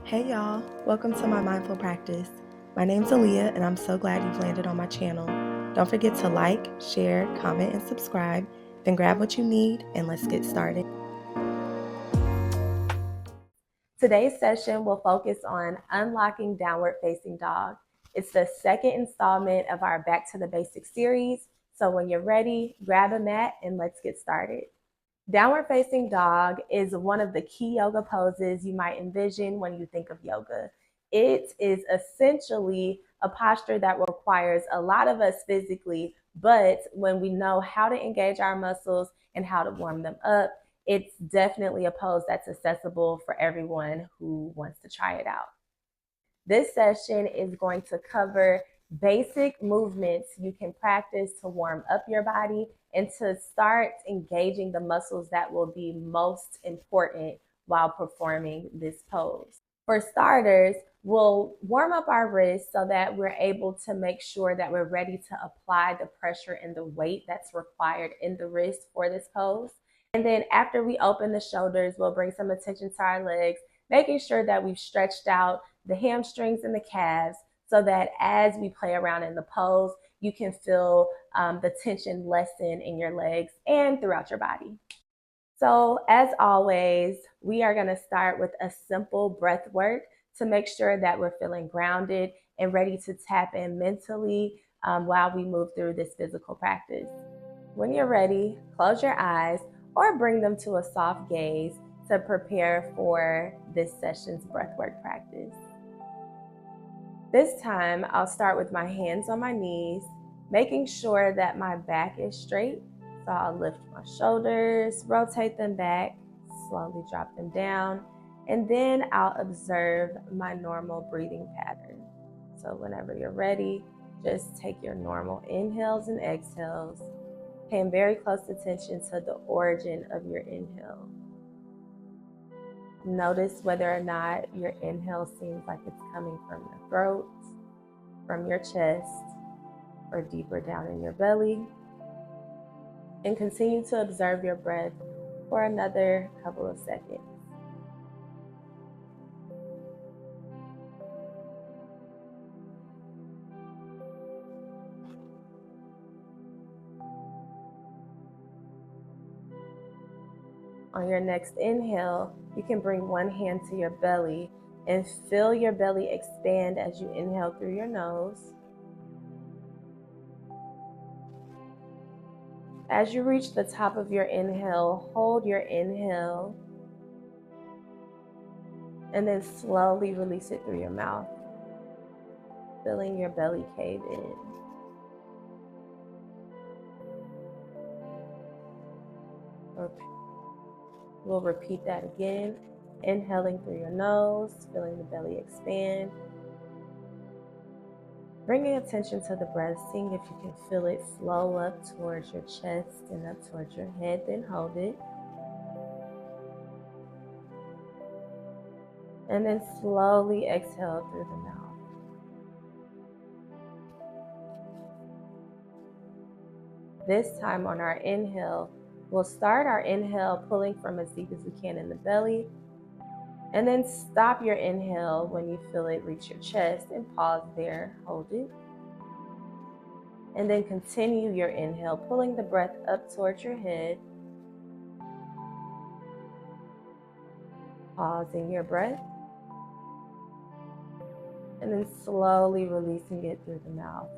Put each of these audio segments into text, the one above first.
Hey y'all, welcome to my mindful practice. My name's Aaliyah and I'm so glad you've landed on my channel. Don't forget to like, share, comment, and subscribe. Then grab what you need and let's get started. Today's session will focus on unlocking downward facing dog. It's the second installment of our Back to the Basics series. So when you're ready, grab a mat and let's get started. Downward facing dog is one of the key yoga poses you might envision when you think of yoga. It is essentially a posture that requires a lot of us physically, but when we know how to engage our muscles and how to warm them up, it's definitely a pose that's accessible for everyone who wants to try it out. This session is going to cover basic movements you can practice to warm up your body and to start engaging the muscles that will be most important while performing this pose. For starters, we'll warm up our wrists so that we're able to make sure that we're ready to apply the pressure and the weight that's required in the wrist for this pose. And then after we open the shoulders, we'll bring some attention to our legs, making sure that we've stretched out the hamstrings and the calves so that as we play around in the pose, you can feel the tension lessen in your legs and throughout your body. So as always, we are going to start with a simple breath work to make sure that we're feeling grounded and ready to tap in mentally while we move through this physical practice. When you're ready, close your eyes or bring them to a soft gaze to prepare for this session's breathwork practice. This time, I'll start with my hands on my knees, making sure that my back is straight. So I'll lift my shoulders, rotate them back, slowly drop them down, and then I'll observe my normal breathing pattern. So whenever you're ready, just take your normal inhales and exhales, paying very close attention to the origin of your inhale. Notice whether or not your inhale seems like it's coming from your throat, from your chest, or deeper down in your belly. And continue to observe your breath for another couple of seconds. On your next inhale, you can bring one hand to your belly and feel your belly expand as you inhale through your nose. As you reach the top of your inhale, hold your inhale and then slowly release it through your mouth, feeling your belly cave in. Okay. We'll repeat that again. Inhaling through your nose, feeling the belly expand. Bringing attention to the breath, seeing if you can feel it flow up towards your chest and up towards your head, then hold it. And then slowly exhale through the mouth. This time on our inhale, we'll start our inhale pulling from as deep as we can in the belly. And then stop your inhale when you feel it reach your chest and pause there, hold it. And then continue your inhale, pulling the breath up towards your head. Pausing your breath. And then slowly releasing it through the mouth.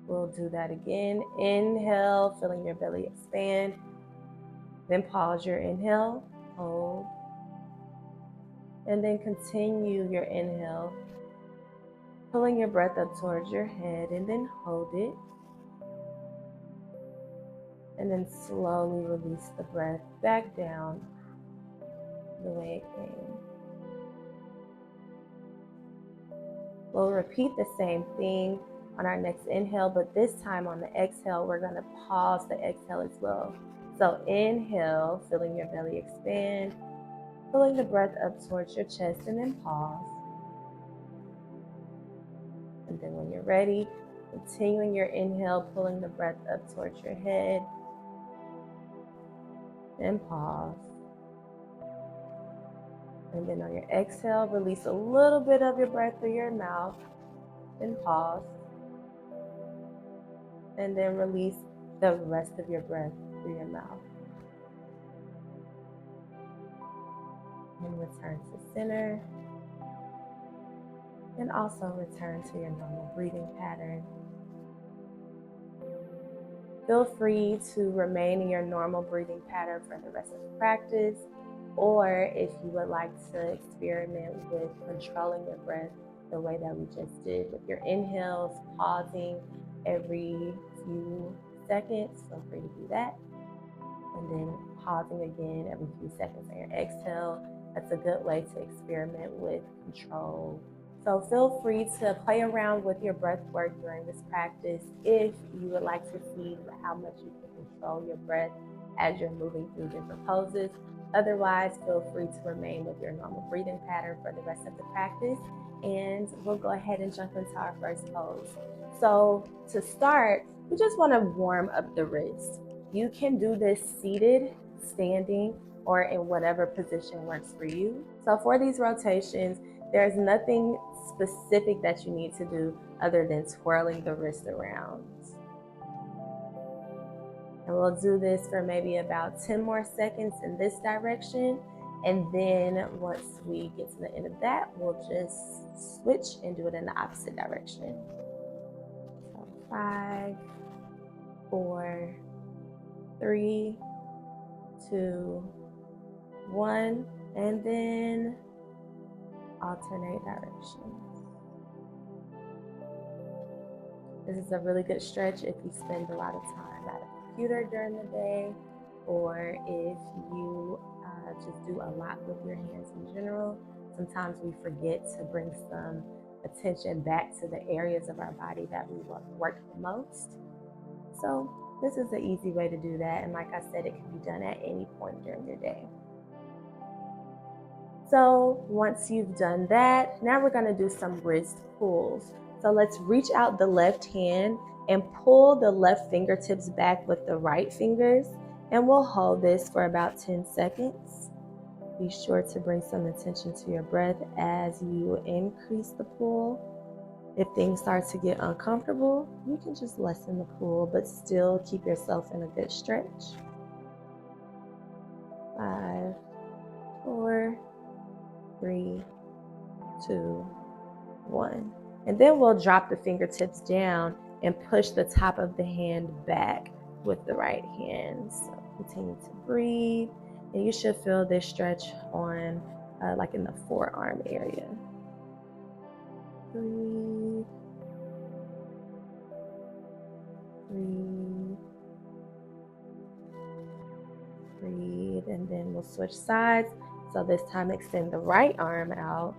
We'll do that again. Inhale, feeling your belly expand. Then pause your inhale, hold. And then continue your inhale, pulling your breath up towards your head and then hold it. And then slowly release the breath back down the way it came. We'll repeat the same thing on our next inhale, but this time on the exhale, we're going to pause the exhale as well. So inhale, feeling your belly expand, pulling the breath up towards your chest and then pause. And then when you're ready, continuing your inhale, pulling the breath up towards your head. and pause. And then on your exhale, release a little bit of your breath through your mouth and pause. And then release the rest of your breath through your mouth. And return to center. And also return to your normal breathing pattern. Feel free to remain in your normal breathing pattern for the rest of the practice, or if you would like to experiment with controlling your breath the way that we just did with your inhales, pausing every few seconds, feel free to do that. And then pausing again every few seconds on your exhale. That's a good way to experiment with control. So feel free to play around with your breath work during this practice if you would like to see how much you can control your breath as you're moving through different poses. Otherwise, feel free to remain with your normal breathing pattern for the rest of the practice. And we'll go ahead and jump into our first pose. So to start, we just want to warm up the wrist. You can do this seated, standing, or in whatever position works for you. So for these rotations, there's nothing specific that you need to do other than twirling the wrist around. And we'll do this for maybe about 10 more seconds in this direction. And then once we get to the end of that, we'll just switch and do it in the opposite direction. So 5, 4, 3, 2, 1, and then alternate directions. This is a really good stretch if you spend a lot of time at a computer during the day, or if you just do a lot with your hands in general. Sometimes we forget to bring some attention back to the areas of our body that we work the most. So this is an easy way to do that, and like I said, it can be done at any point during your day. So once you've done that, now we're going to do some wrist pulls. So let's reach out the left hand and pull the left fingertips back with the right fingers, and we'll hold this for about 10 seconds. Be sure to bring some attention to your breath as you increase the pull. If things start to get uncomfortable, you can just lessen the pull, but still keep yourself in a good stretch. 5, 4, 3, 2, 1. And then we'll drop the fingertips down and push the top of the hand back with the right hand. So continue to breathe. And you should feel this stretch on like in the forearm area. Breathe. Breathe. Breathe. And then we'll switch sides. So this time extend the right arm out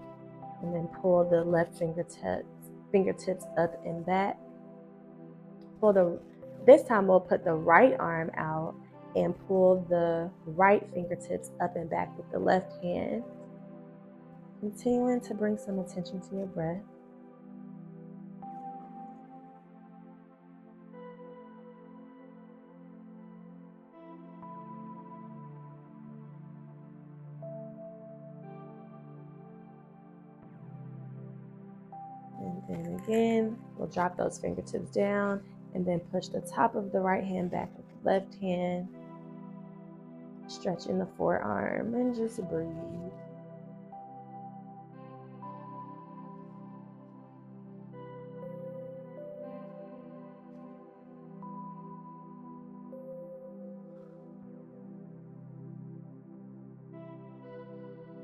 and then pull the left fingertips up and back. This time we'll put the right arm out and pull the right fingertips up and back with the left hand. Continuing to bring some attention to your breath. And then again, we'll drop those fingertips down and then push the top of the right hand back with the left hand. Stretching the forearm and just breathe.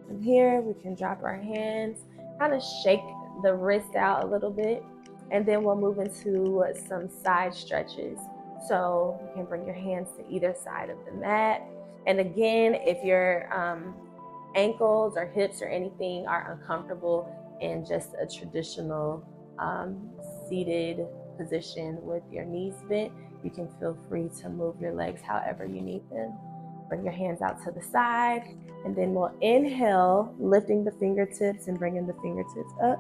From here, we can drop our hands, kind of shake the wrist out a little bit, and then we'll move into some side stretches. So you can bring your hands to either side of the mat. And again, if your ankles or hips or anything are uncomfortable in just a traditional seated position with your knees bent, you can feel free to move your legs however you need them. Bring your hands out to the side, and then we'll inhale, lifting the fingertips and bringing the fingertips up,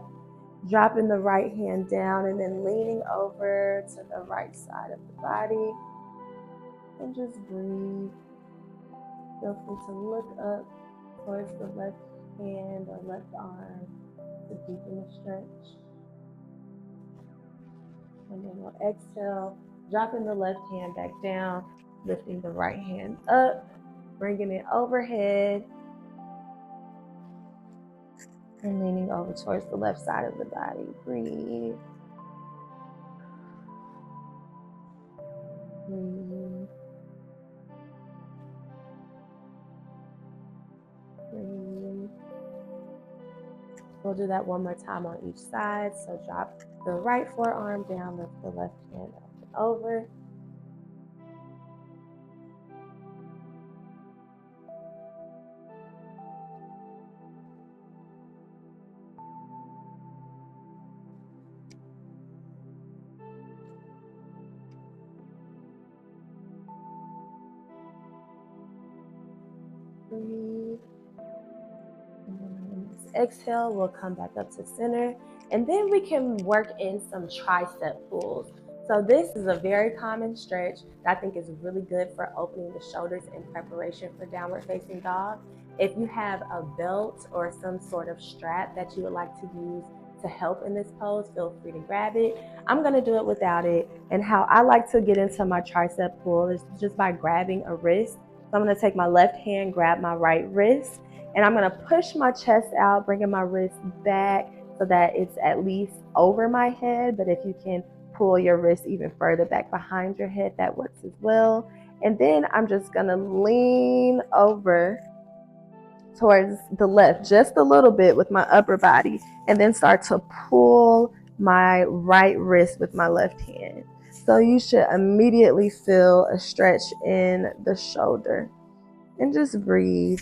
dropping the right hand down, and then leaning over to the right side of the body, and just breathe. Feel free to look up towards the left hand or left arm to deepen the stretch. And then we'll exhale, dropping the left hand back down, lifting the right hand up, bringing it overhead, and leaning over towards the left side of the body. Breathe. Breathe. Breathe. We'll do that one more time on each side. So drop the right forearm down, lift the left hand up and over. Breathe. And then on the next exhale, we'll come back up to center. And then we can work in some tricep pulls. So this is a very common stretch that I think is really good for opening the shoulders in preparation for downward facing dog. If you have a belt or some sort of strap that you would like to use to help in this pose, feel free to grab it. I'm going to do it without it. And how I like to get into my tricep pull is just by grabbing a wrist. So I'm going to take my left hand, grab my right wrist, and I'm going to push my chest out, bringing my wrist back so that it's at least over my head. But if you can pull your wrist even further back behind your head, that works as well. And then I'm just going to lean over towards the left just a little bit with my upper body, and then start to pull my right wrist with my left hand. So you should immediately feel a stretch in the shoulder. And just breathe.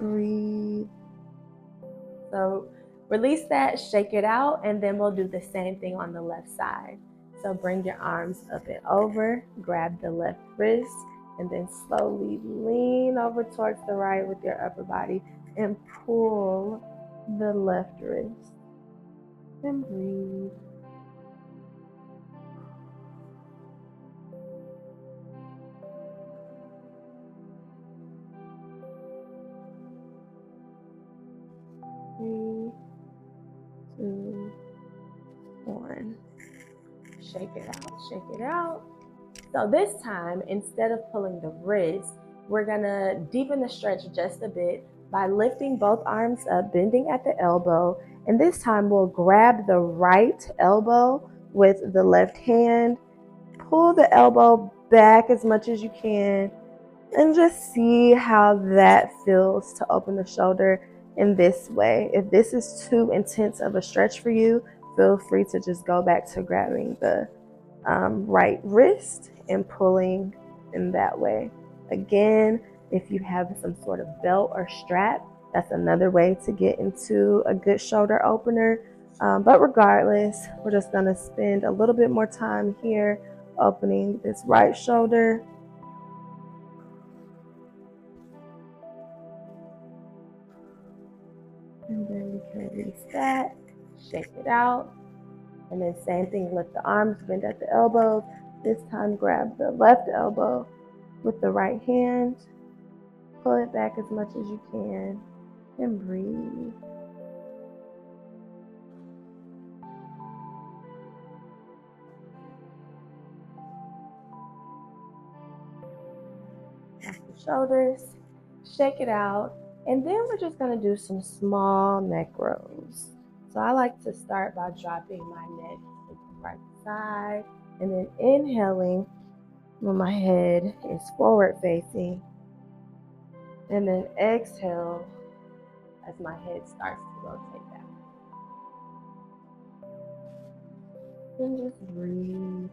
Breathe. So release that, shake it out, and then we'll do the same thing on the left side. So bring your arms up and over, grab the left wrist, and then slowly lean over towards the right with your upper body and pull the left wrist. And breathe. Three, two, one. Shake it out, shake it out. So this time, instead of pulling the wrist, we're gonna deepen the stretch just a bit by lifting both arms up, bending at the elbow. And this time we'll grab the right elbow with the left hand, pull the elbow back as much as you can, and just see how that feels to open the shoulder in this way. If this is too intense of a stretch for you, feel free to just go back to grabbing the right wrist and pulling in that way. Again, if you have some sort of belt or strap, that's another way to get into a good shoulder opener. But regardless, we're just going to spend a little bit more time here opening this right shoulder. And then we can release that, shake it out. And then same thing, lift the arms, bend at the elbows. This time grab the left elbow with the right hand, pull it back as much as you can, and breathe. Back the shoulders, shake it out, and then we're just going to do some small neck rolls. So I like to start by dropping my neck to the right side, and then inhaling when my head is forward facing, and then exhale as my head starts to rotate back. And just breathe.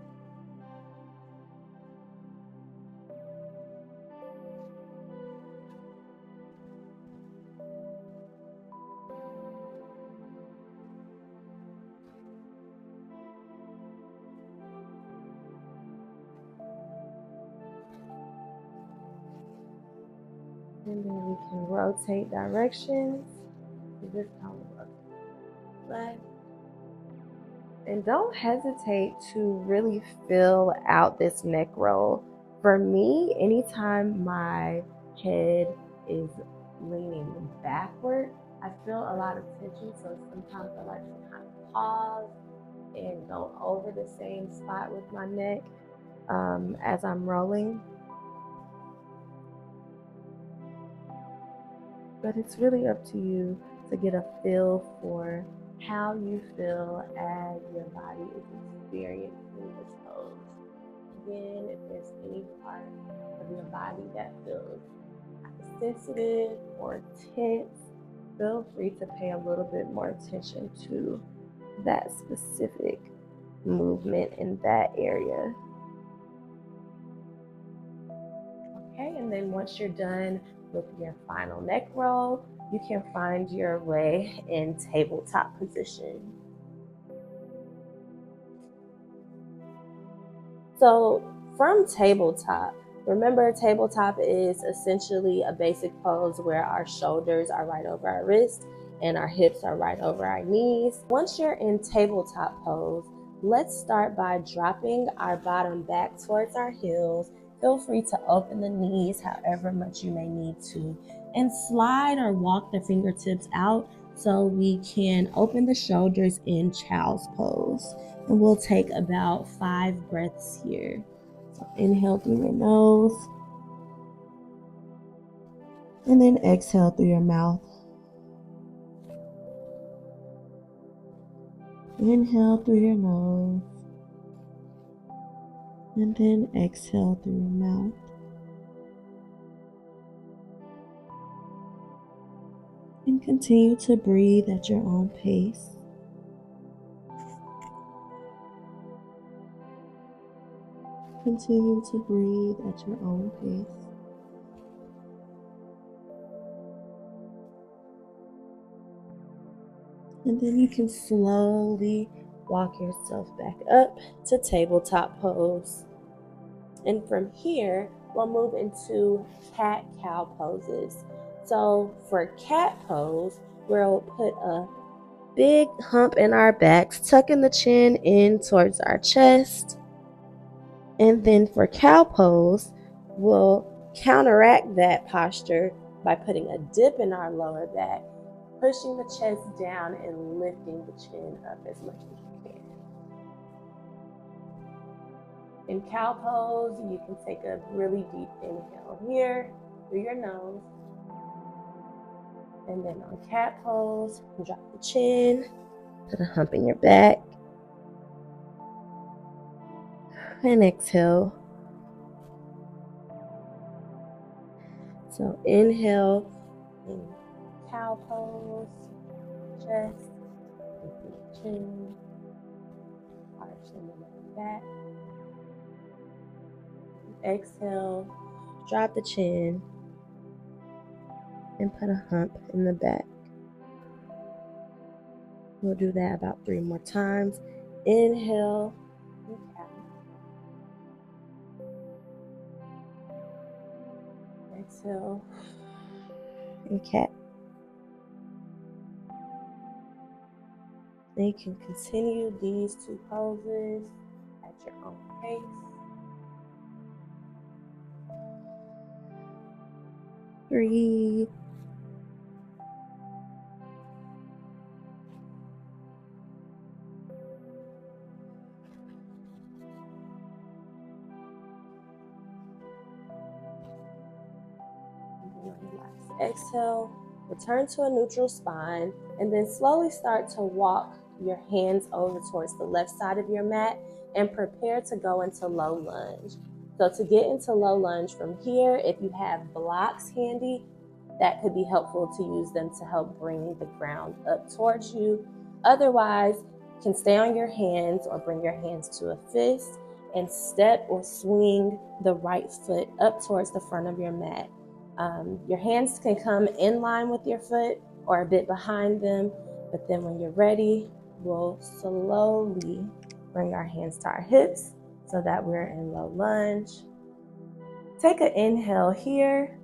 And then we can rotate directions. This time we'll rotate left And don't hesitate to really fill out this neck roll. For me, anytime my head is leaning backward, I feel a lot of tension. So sometimes I like to kind of pause and go over the same spot with my neck as I'm rolling. But it's really up to you to get a feel for how you feel as your body is experiencing this pose. Again, if there's any part of your body that feels sensitive or tense, feel free to pay a little bit more attention to that specific movement in that area. Okay, and then once you're done with your final neck roll, you can find your way in tabletop position. So from tabletop, remember tabletop is essentially a basic pose where our shoulders are right over our wrists and our hips are right over our knees. Once you're in tabletop pose, let's start by dropping our bottom back towards our heels. Feel free to open the knees however much you may need to, and slide or walk the fingertips out so we can open the shoulders in child's pose. And we'll take about 5 breaths here. So inhale through your nose, and then exhale through your mouth. Inhale through your nose, and then exhale through your mouth. And continue to breathe at your own pace. Continue to breathe at your own pace. And then you can slowly walk yourself back up to tabletop pose. And from here, we'll move into cat-cow poses. So for cat pose, we'll put a big hump in our backs, tucking the chin in towards our chest. And then for cow pose, we'll counteract that posture by putting a dip in our lower back, pushing the chest down and lifting the chin up as much as you can. In cow pose, you can take a really deep inhale here through your nose. And then on cat pose, drop the chin, put a hump in your back, and exhale. So inhale in cow pose, chest, lifting the chin, arch in the back. Exhale, drop the chin, and put a hump in the back. We'll do that about 3 more times. Inhale, and cow. Exhale, and cat. And you can continue these 2 poses at your own pace. Breathe. Exhale, return to a neutral spine, and then slowly start to walk your hands over towards the left side of your mat and prepare to go into low lunge. So to get into low lunge from here, if you have blocks handy, that could be helpful to use them to help bring the ground up towards you. Otherwise, you can stay on your hands or bring your hands to a fist and step or swing the right foot up towards the front of your mat. Your hands can come in line with your foot or a bit behind them, but then when you're ready, we'll slowly bring our hands to our hips so that we're in low lunge. Take an inhale here,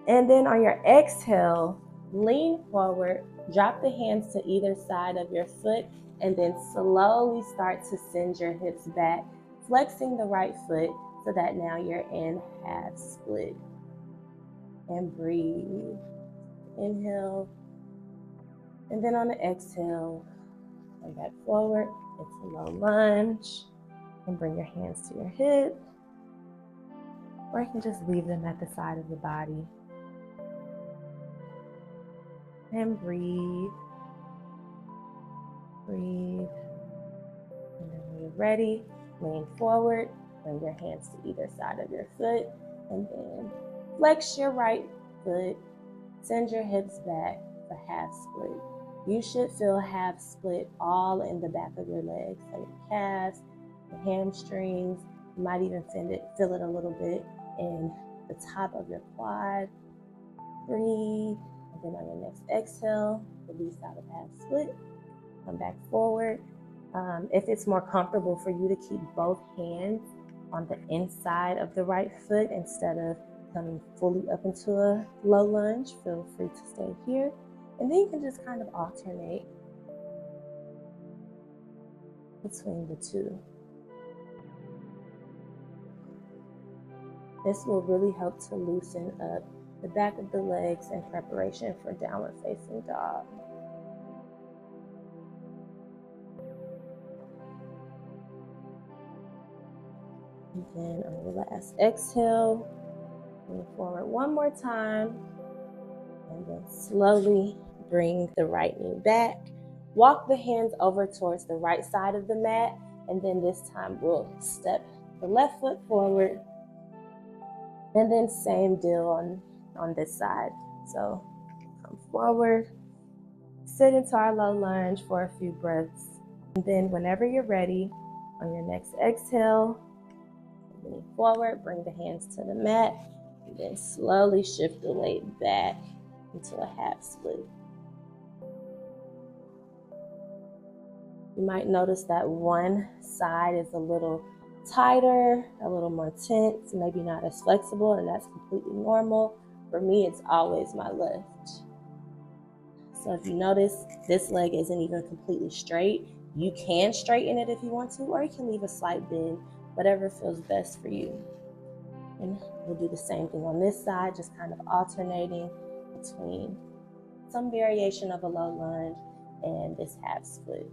and then on your exhale, lean forward, drop the hands to either side of your foot, And then slowly start to send your hips back, flexing the right foot so that now you're in half split. And breathe. Inhale. And then on the exhale, come back forward into low lunge. And bring your hands to your hip. Or you can just leave them at the side of the body. And breathe. Breathe. And then when you're ready, lean forward. Bring your hands to either side of your foot. And then flex your right foot. Send your hips back for half split. You should feel half split all in the back of your legs. So your calves, your hamstrings. You might even feel it a little bit in the top of your quad. Breathe. And then on your next exhale, release out of half split. Come back forward. If it's more comfortable for you to keep both hands on the inside of the right foot instead of coming fully up into a low lunge, feel free to stay here. And then you can just kind of alternate between the two. This will really help to loosen up the back of the legs in preparation for downward facing dog. And then on your last exhale, lean forward one more time. And then slowly bring the right knee back. Walk the hands over towards the right side of the mat. And then this time we'll step the left foot forward. And then same deal on this side. So come forward, sit into our low lunge for a few breaths. And then whenever you're ready, on your next exhale, lean forward, bring the hands to the mat, and then slowly shift the weight back into a half split. You might notice that one side is a little tighter, a little more tense, maybe not as flexible, and that's completely normal. For me, it's always my left. So if you notice this leg isn't even completely straight, you can straighten it if you want to, or you can leave a slight bend, whatever feels best for you. And we'll do the same thing on this side, just kind of alternating between some variation of a low lunge and this half split.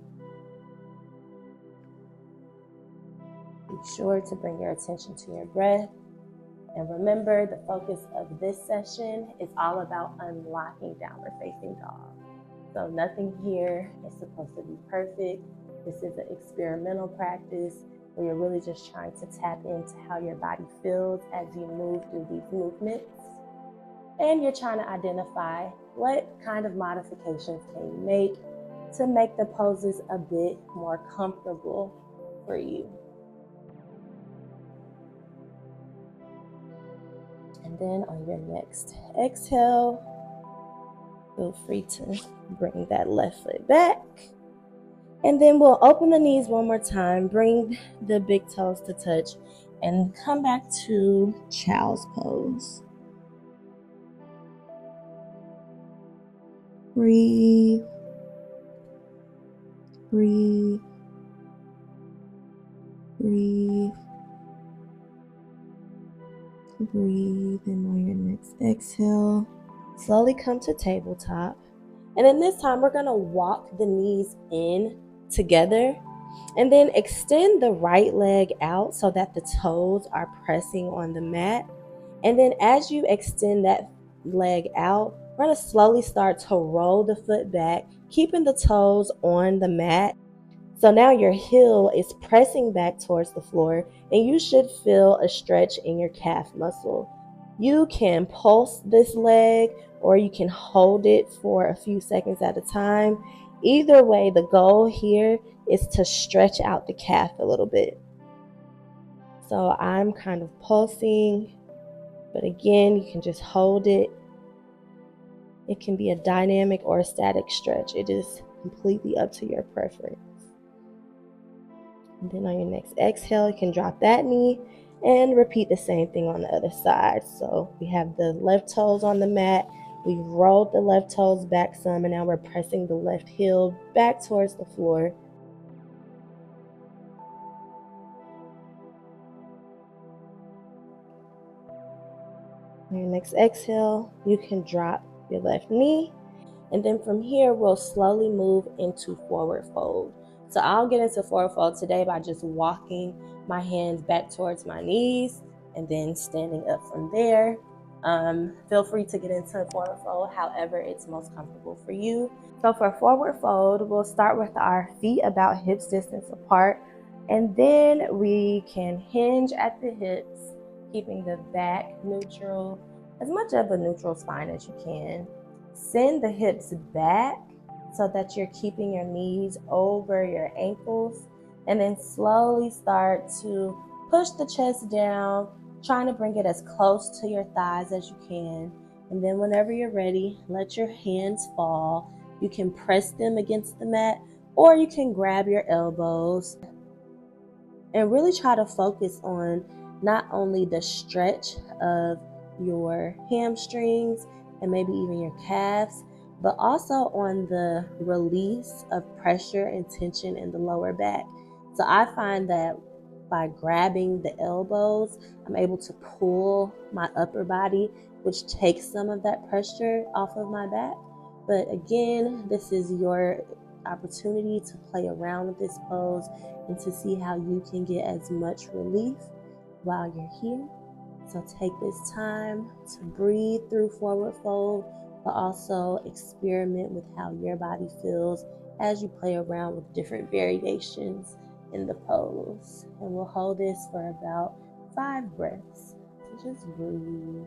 Be sure to bring your attention to your breath. And remember, the focus of this session is all about unlocking downward facing dog. So nothing here is supposed to be perfect. This is an experimental practice where you're really just trying to tap into how your body feels as you move through these movements. And you're trying to identify what kind of modifications can you make to make the poses a bit more comfortable for you. And then on your next exhale, feel free to bring that left foot back. And then we'll open the knees one more time, bring the big toes to touch, and come back to child's pose. Breathe. Breathe. Breathe. Breathe. And on your next exhale, slowly come to tabletop. And then this time we're going to walk the knees in together and then extend the right leg out so that the toes are pressing on the mat. And then as you extend that leg out, we're going to slowly start to roll the foot back, keeping the toes on the mat. So now your heel is pressing back towards the floor, and you should feel a stretch in your calf muscle. You can pulse this leg, or you can hold it for a few seconds at a time. Either way, the goal here is to stretch out the calf a little bit. So I'm kind of pulsing, but again, you can just hold it. It can be a dynamic or a static stretch. It is completely up to your preference. And then on your next exhale, you can drop that knee and repeat the same thing on the other side. So we have the left toes on the mat. We've rolled the left toes back some, and now we're pressing the left heel back towards the floor. On your next exhale, you can drop your left knee. And then from here, we'll slowly move into forward fold. So I'll get into forward fold today by just walking my hands back towards my knees and then standing up from there. Feel free to get into forward fold however it's most comfortable for you. So for forward fold, we'll start with our feet about hips distance apart, and then we can hinge at the hips, keeping the back neutral, as much of a neutral spine as you can. Send the hips back so that you're keeping your knees over your ankles, and then slowly start to push the chest down, trying to bring it as close to your thighs as you can. And then whenever you're ready, let your hands fall. You can press them against the mat, or you can grab your elbows and really try to focus on not only the stretch of your hamstrings and maybe even your calves, but also on the release of pressure and tension in the lower back. So I find that by grabbing the elbows, I'm able to pull my upper body, which takes some of that pressure off of my back. But again, this is your opportunity to play around with this pose and to see how you can get as much relief while you're here. So take this time to breathe through forward fold, but also experiment with how your body feels as you play around with different variations in the pose. And we'll hold this for about 5 breaths. So just breathe.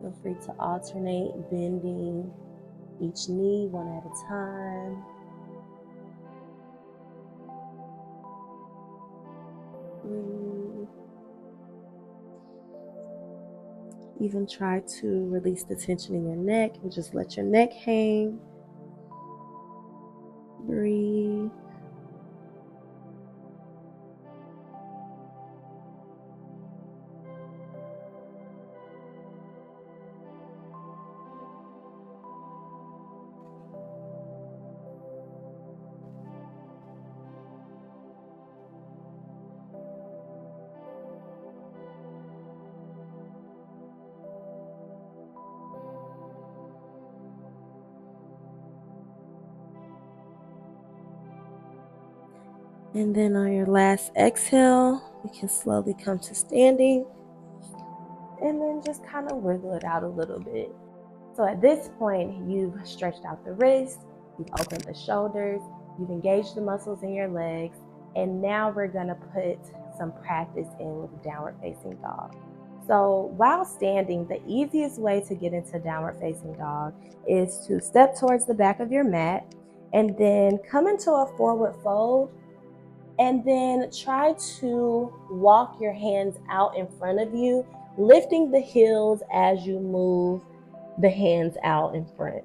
Feel free to alternate bending each knee one at a time. Breathe. Even try to release the tension in your neck and just let your neck hang. Breathe. And then on your last exhale, you can slowly come to standing and then just kind of wiggle it out a little bit. So at this point, you've stretched out the wrists, you've opened the shoulders, you've engaged the muscles in your legs, and now we're gonna put some practice in with downward facing dog. So while standing, the easiest way to get into downward facing dog is to step towards the back of your mat and then come into a forward fold, and then try to walk your hands out in front of you, lifting the heels as you move the hands out in front.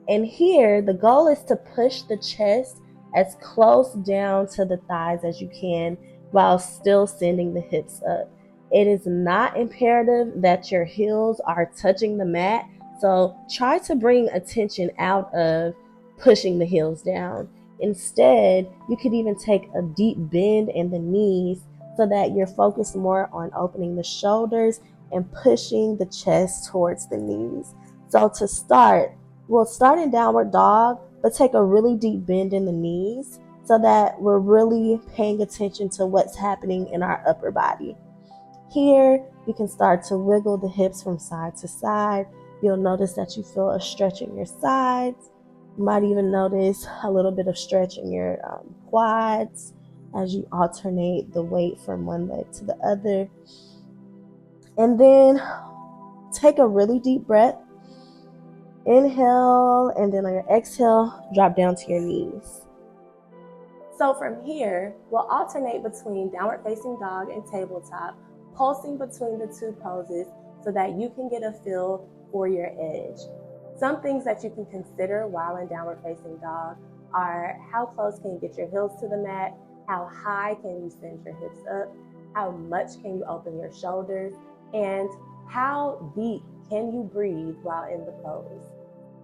And here, the goal is to push the chest as close down to the thighs as you can while still sending the hips up. It is not imperative that your heels are touching the mat, so try to bring attention out of pushing the heels down. Instead, you could even take a deep bend in the knees so that you're focused more on opening the shoulders and pushing the chest towards the knees. So to start, we'll start in downward dog, but take a really deep bend in the knees so that we're really paying attention to what's happening in our upper body. Here, you can start to wiggle the hips from side to side. You'll notice that you feel a stretch in your sides. You might even notice a little bit of stretch in your quads as you alternate the weight from one leg to the other. And then take a really deep breath. Inhale, and then on your exhale, drop down to your knees. So from here, we'll alternate between downward facing dog and tabletop, pulsing between the two poses so that you can get a feel for your edge. Some things that you can consider while in downward facing dog are how close can you get your heels to the mat, how high can you send your hips up, how much can you open your shoulders, and how deep can you breathe while in the pose.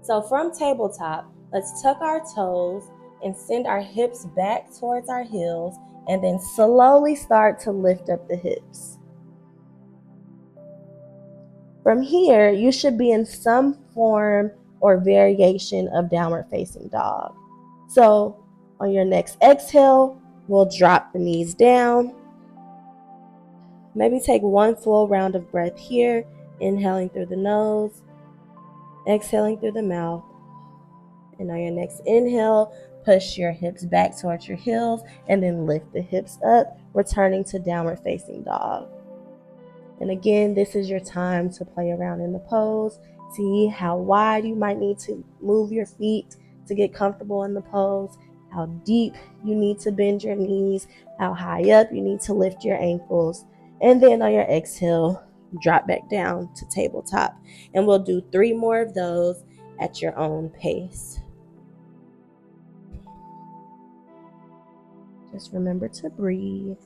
So from tabletop, let's tuck our toes and send our hips back towards our heels And then slowly start to lift up the hips. From here, you should be in some form or variation of downward facing dog. So on your next exhale, we'll drop the knees down. Maybe take one full round of breath here, inhaling through the nose, exhaling through the mouth. And on your next inhale, push your hips back towards your heels and then lift the hips up, returning to downward facing dog. And again, this is your time to play around in the pose. See how wide you might need to move your feet to get comfortable in the pose, how deep you need to bend your knees, how high up you need to lift your ankles. And then on your exhale, drop back down to tabletop. And we'll do 3 more of those at your own pace. Just remember to breathe.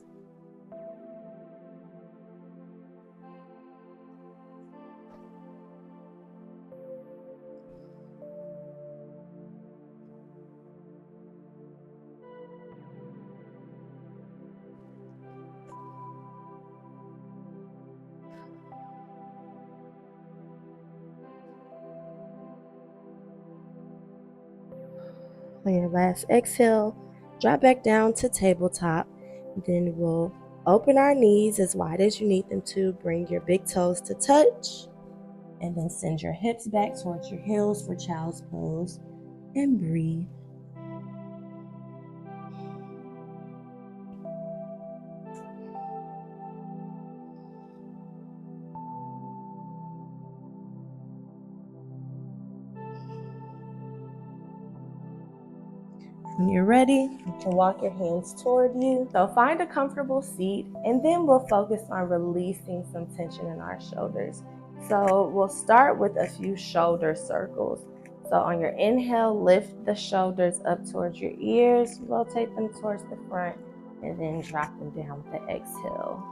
On your last exhale, drop back down to tabletop. Then we'll open our knees as wide as you need them to. Bring your big toes to touch. And then send your hips back towards your heels for child's pose. And breathe. When you're ready, you can walk your hands toward you. So find a comfortable seat, and then we'll focus on releasing some tension in our shoulders. So we'll start with a few shoulder circles. So on your inhale, lift the shoulders up towards your ears, rotate them towards the front, and then drop them down with the exhale.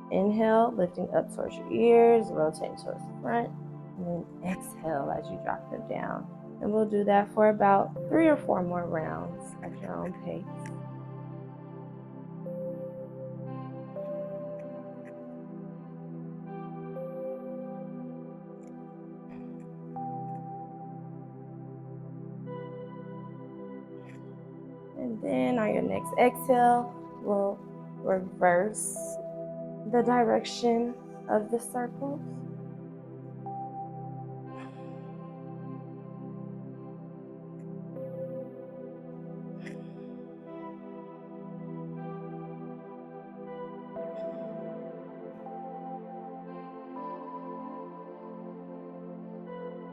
Inhale, lifting up towards your ears, rotating towards the front, and then exhale as you drop them down. And we'll do that for about 3 or 4 more rounds at your own pace. And then on your next exhale, we'll reverse the direction of the circles.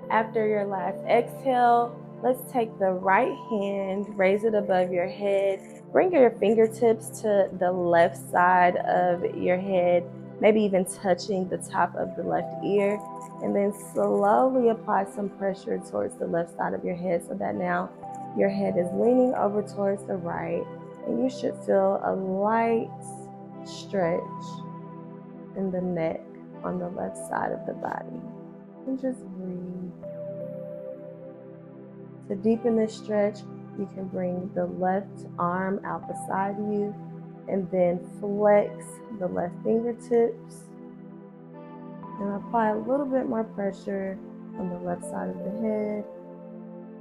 After your last exhale, let's take the right hand, raise it above your head, bring your fingertips to the left side of your head, maybe even touching the top of the left ear, and then slowly apply some pressure towards the left side of your head so that now your head is leaning over towards the right, and you should feel a light stretch in the neck on the left side of the body. And just breathe. To deepen this stretch, you can bring the left arm out beside you and then flex the left fingertips and apply a little bit more pressure on the left side of the head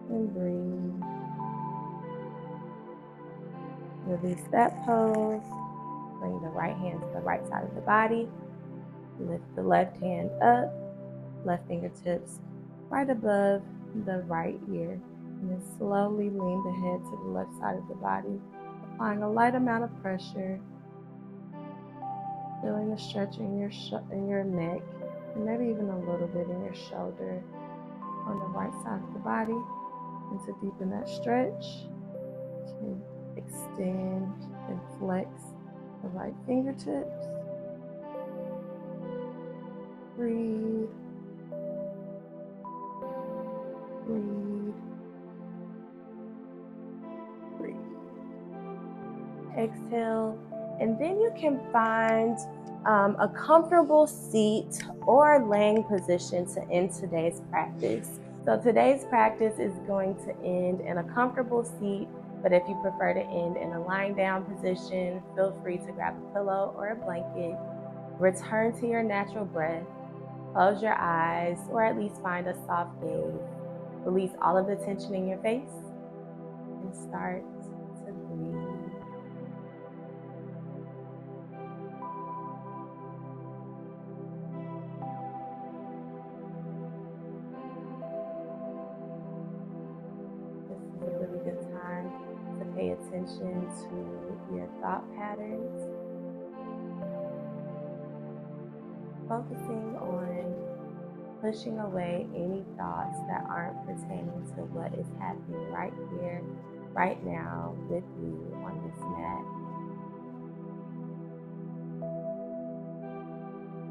and breathe. Release that pose. Bring the right hand to the right side of the body. Lift the left hand up, left fingertips right above the right ear. And then slowly lean the head to the left side of the body, applying a light amount of pressure, feeling the stretch in your neck, and maybe even a little bit in your shoulder on the right side of the body. And to deepen that stretch, you can extend and flex the right fingertips. Breathe. Breathe. Breathe. Exhale, and then you can find a comfortable seat or laying position to end today's practice. So today's practice is going to end in a comfortable seat, But if you prefer to end in a lying down position, feel free to grab a pillow or a blanket. Return to your natural breath. Close your eyes, or at least find a soft gaze. Release all of the tension in your face and start to breathe. This is a really good time to pay attention to your thought patterns, focusing on pushing away any thoughts that aren't pertaining to what is happening right here, right now with you on this mat.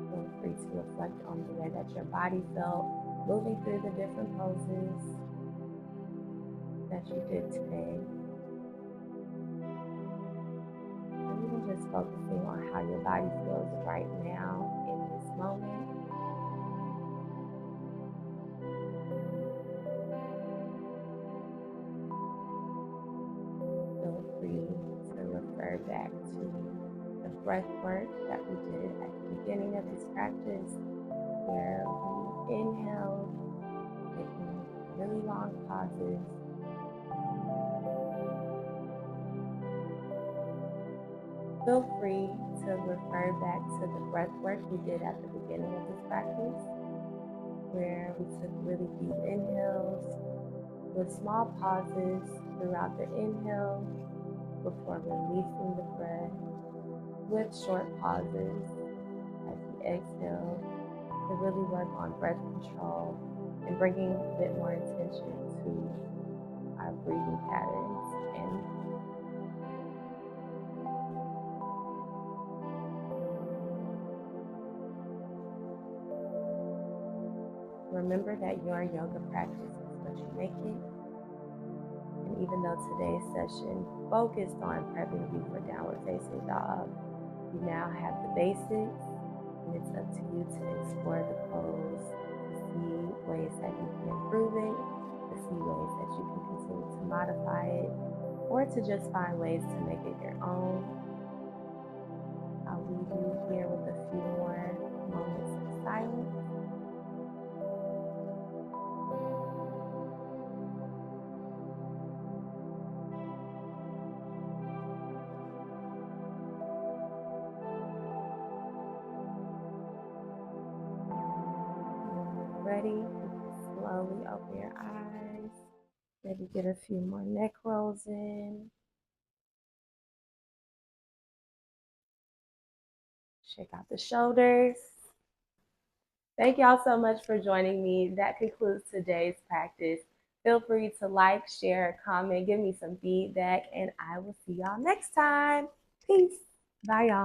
Feel free to reflect on the way that your body felt moving through the different poses that you did today. And even just focusing on how your body feels right now in this moment. Feel free to refer back to the breath work that we did at the beginning of this practice, where we inhale, taking really long pauses. Feel free to refer back to the breath work we did at the beginning of this practice, where we took really deep inhales with small pauses throughout the inhale before releasing the breath, with short pauses as we exhale, to really work on breath control and bringing a bit more attention to our breathing patterns. And remember that your yoga practice is what you make it. And even though today's session focused on prepping you for downward facing dog, you now have the basics, and it's up to you to explore the pose, to see ways that you can improve it, to see ways that you can continue to modify it, or to just find ways to make it your own. I'll leave you here with a few more moments of silence. Ready, you can slowly open your eyes. Maybe get a few more neck rolls in. Shake out the shoulders. Thank y'all so much for joining me. That concludes today's practice. Feel free to like, share, comment, give me some feedback, and I will see y'all next time. Peace. Bye, y'all.